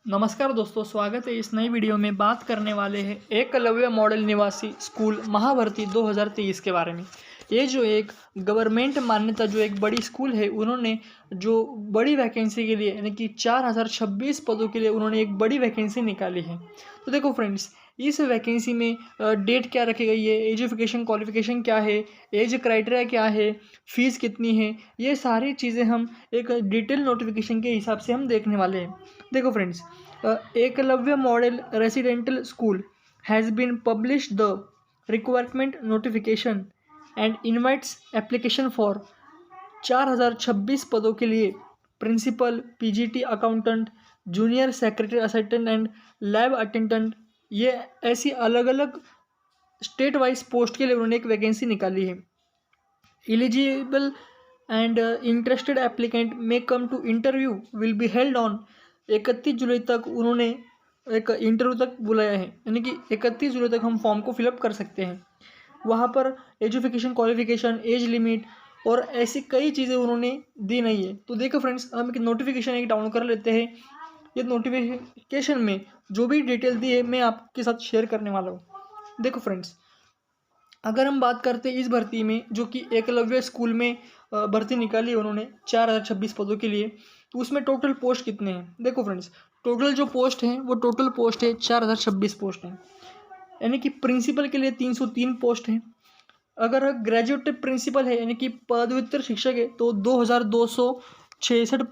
नमस्कार दोस्तों, स्वागत है इस नई वीडियो में। बात करने वाले हैं एकलव्य मॉडल निवासी स्कूल महाभर्ती 2023 के बारे में। ये जो एक गवर्नमेंट मान्यता जो एक बड़ी स्कूल है, उन्होंने जो बड़ी वैकेंसी के लिए यानी कि 4026 पदों के लिए उन्होंने एक बड़ी वैकेंसी निकाली है। तो देखो फ्रेंड्स, इस वैकेंसी में डेट क्या रखी गई है, एजुकेशन क्वालिफिकेशन क्या है, एज क्राइटेरिया क्या है, फीस कितनी है, ये सारी चीज़ें हम एक डिटेल नोटिफिकेशन के हिसाब से हम देखने वाले हैं। देखो friends, Eklavya model residential school has been publish the requirement notification and invites application for 4026 पदों के लिए principal, PGT accountant, junior secretary assistant and lab attendant. ये ऐसी अलग अलग स्टेट वाइज पोस्ट के लिए उन्होंने एक वैकेंसी निकाली है। Eligible and interested applicant may come to interview will be held on 31 July तक। उन्होंने एक इंटरव्यू तक बुलाया है, यानी कि 31 जुलाई तक हम फॉर्म को फिलअप कर सकते हैं। वहाँ पर एजुकेशन क्वालिफिकेशन, एज लिमिट और ऐसी कई चीज़ें उन्होंने दी नहीं है। तो देखो फ्रेंड्स, हम एक नोटिफिकेशन एक डाउनलोड कर लेते हैं। ये नोटिफिकेशन में जो भी डिटेल दी है मैं आपके साथ शेयर करने वाला हूँ। देखो फ्रेंड्स, अगर हम बात करते हैं इस भर्ती में, जो कि एकलव्य स्कूल में भर्ती निकाली है उन्होंने 4026 पदों के लिए, तो उसमें टोटल पोस्ट कितने हैं। देखो फ्रेंड्स, टोटल जो पोस्ट हैं वो टोटल पोस्ट है 4026 पोस्ट हैं, यानी कि प्रिंसिपल के लिए 303 पोस्ट हैं। अगर ग्रेजुएट प्रिंसिपल है यानी कि पदव्युत्तर शिक्षक है तो 2266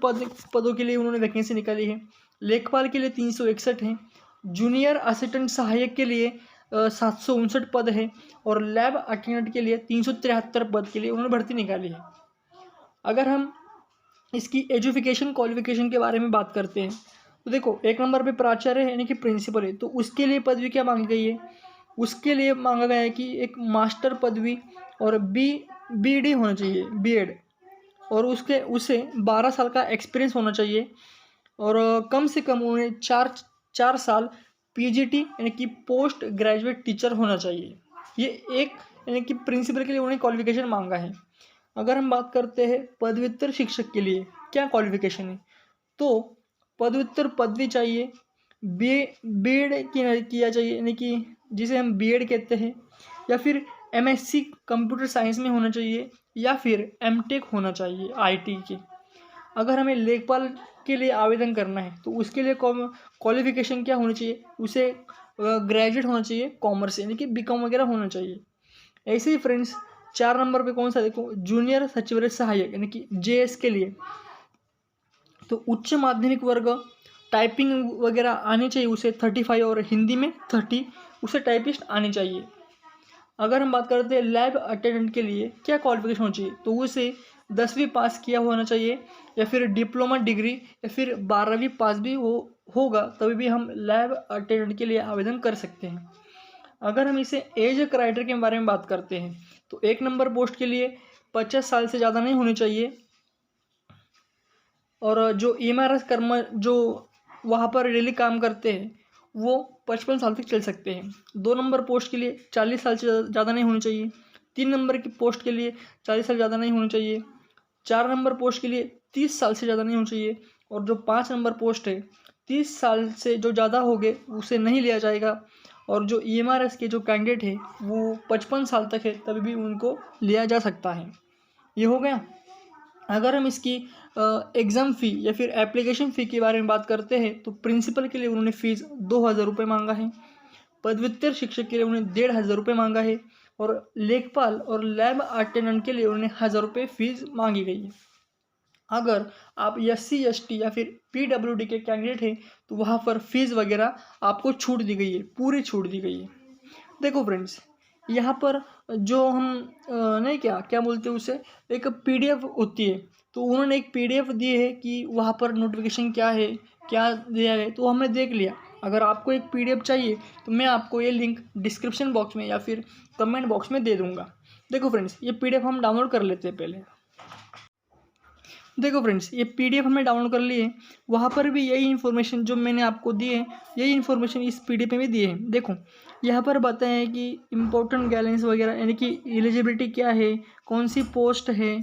पदों के लिए उन्होंने वैकेंसी निकाली है। लेखपाल के लिए 361 हैं। जूनियर असिस्टेंट सहायक के लिए 759 पद है और लैब अटेंडेंट के लिए 373 पद के लिए उन्होंने भर्ती निकाली है। अगर हम इसकी एजुकेशन क्वालिफिकेशन के बारे में बात करते हैं तो देखो, एक नंबर पे प्राचार्य है यानी कि प्रिंसिपल है, तो उसके लिए पदवी क्या मांगी गई है, उसके लिए मांगा गया है कि एक मास्टर पदवी और बीडी होना चाहिए, बीएड, और उसे 12 साल का एक्सपीरियंस होना चाहिए और कम से कम उन्हें चार साल पीजीटी यानी कि पोस्ट ग्रेजुएट टीचर होना चाहिए। ये एक यानी कि प्रिंसिपल के लिए उन्हें क्वालिफिकेशन मांगा है। अगर हम बात करते हैं पदव्युत्तर शिक्षक के लिए क्या क्वालिफिकेशन है, तो पदव्युत्तर पदवी चाहिए, बीएड किया चाहिए यानी कि जिसे हम बीएड कहते हैं, या फिर एमएससी कंप्यूटर साइंस में होना चाहिए, या फिर एमटेक होना चाहिए आईटी के। अगर हमें लेखपाल के लिए आवेदन करना है तो उसके लिए क्वालिफिकेशन क्या होनी चाहिए, उसे ग्रेजुएट होना चाहिए कॉमर्स यानी कि बीकॉम वगैरह होना चाहिए। ऐसे ही फ्रेंड्स, 4 नंबर पे कौन सा देखो, जूनियर सचिवालय सहायक यानी कि जेएस के लिए तो उच्च माध्यमिक वर्ग, टाइपिंग वगैरह आनी चाहिए उसे 35 और हिंदी में 30, उसे टाइपिस्ट आनी चाहिए। अगर हम बात करते हैं लैब अटेंडेंट के लिए क्या क्वालिफिकेशन होनी चाहिए, तो उसे 10वीं पास किया होना चाहिए या फिर डिप्लोमा डिग्री या फिर 12वीं पास भी होगा, तभी भी हम लैब अटेंडेंट के लिए आवेदन कर सकते हैं। अगर हम इसे एज क्राइटेरिया के बारे में बात करते हैं तो 1 नंबर पोस्ट के लिए 50 साल से ज़्यादा नहीं होने चाहिए, और जो ईएमआरएस कर्म जो वहाँ पर डेली काम करते हैं वो 55 साल तक चल सकते हैं। 2 नंबर पोस्ट के लिए 40 साल से ज़्यादा नहीं होनी चाहिए। 3 नंबर की पोस्ट के लिए 40 साल ज़्यादा नहीं होनी चाहिए। 4 नंबर पोस्ट के लिए 30 साल से ज़्यादा नहीं होनी चाहिए, और जो 5 नंबर पोस्ट है 30 साल से जो ज़्यादा हो गए उसे नहीं लिया जाएगा, और जो ईएमआरएस के जो कैंडिडेट है वो 55 साल तक है तभी भी उनको लिया जा सकता है। ये हो गया। अगर हम इसकी एग्ज़ाम फ़ी या फिर एप्लीकेशन फ़ी के बारे में बात करते हैं तो प्रिंसिपल के लिए उन्होंने फ़ीस 2000 रुपये मांगा है, पदव्युत्तर शिक्षक के लिए उन्होंने 1500 रुपये मांगा है, और लेखपाल और लैब अटेंडेंट के लिए उन्होंने 1000 रुपये फीस मांगी गई है। अगर आप SC ST या फिर PWD के कैंडिडेट हैं तो वहाँ पर फीस वगैरह आपको छूट दी गई है, पूरी छूट दी गई है। देखो फ्रेंड्स, यहाँ पर जो हम नहीं क्या बोलते हैं उसे, एक PDF होती है, तो उन्होंने एक PDF दी है कि वहाँ पर नोटिफिकेशन क्या है, क्या दिया है, तो हमने देख लिया। अगर आपको एक PDF चाहिए तो मैं आपको ये लिंक डिस्क्रिप्शन बॉक्स में या फिर कमेंट बॉक्स में दे दूँगा। देखो फ्रेंड्स, ये PDF हम डाउनलोड कर लेते हैं पहले। देखो फ्रेंड्स, ये PDF हमने डाउनलोड कर ली है। वहाँ पर भी यही इन्फॉर्मेशन जो मैंने आपको दी है, यही इन्फॉर्मेशन इस PDF में भी दी है। देखो, यहाँ पर बताया है कि इम्पोर्टेंट गैलेंस वगैरह यानी कि एलिजिबिलिटी क्या है, कौन सी पोस्ट है,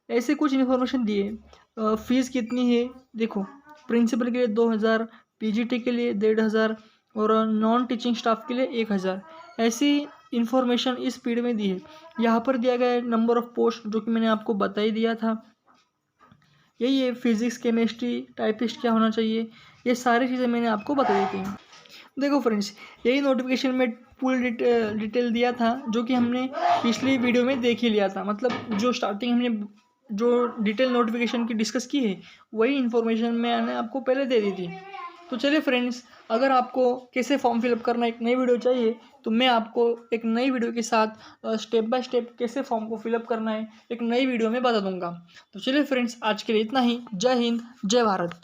ऐसे कुछ इन्फॉर्मेशन दी है। फीस कितनी है, देखो प्रिंसिपल के लिए 2000, पीजीटी के लिए 1500 और नॉन टीचिंग स्टाफ के लिए 1000। ऐसी इन्फॉर्मेशन इस पीड में दी है। यहाँ पर दिया गया है नंबर ऑफ पोस्ट, जो कि मैंने आपको बता ही दिया था। यही है फिजिक्स, केमिस्ट्री, टाइपिस्ट क्या होना चाहिए, ये सारी चीज़ें मैंने आपको बता दी थी। देखो फ्रेंड्स, यही नोटिफिकेशन में फुल डिटेल दिया था, जो कि हमने पिछली वीडियो में देख ही लिया था। मतलब जो स्टार्टिंग हमने जो डिटेल नोटिफिकेशन की डिस्कस की है, वही इन्फॉर्मेशन मैंने आपको पहले दे दी थी। तो चलिए फ्रेंड्स, अगर आपको कैसे फॉर्म फिलअप करना एक नई वीडियो चाहिए, तो मैं आपको एक नई वीडियो के साथ स्टेप बाय स्टेप कैसे फॉर्म को फिलअप करना है एक नई वीडियो में बता दूंगा। तो चलिए फ्रेंड्स, आज के लिए इतना ही। जय हिंद, जय भारत।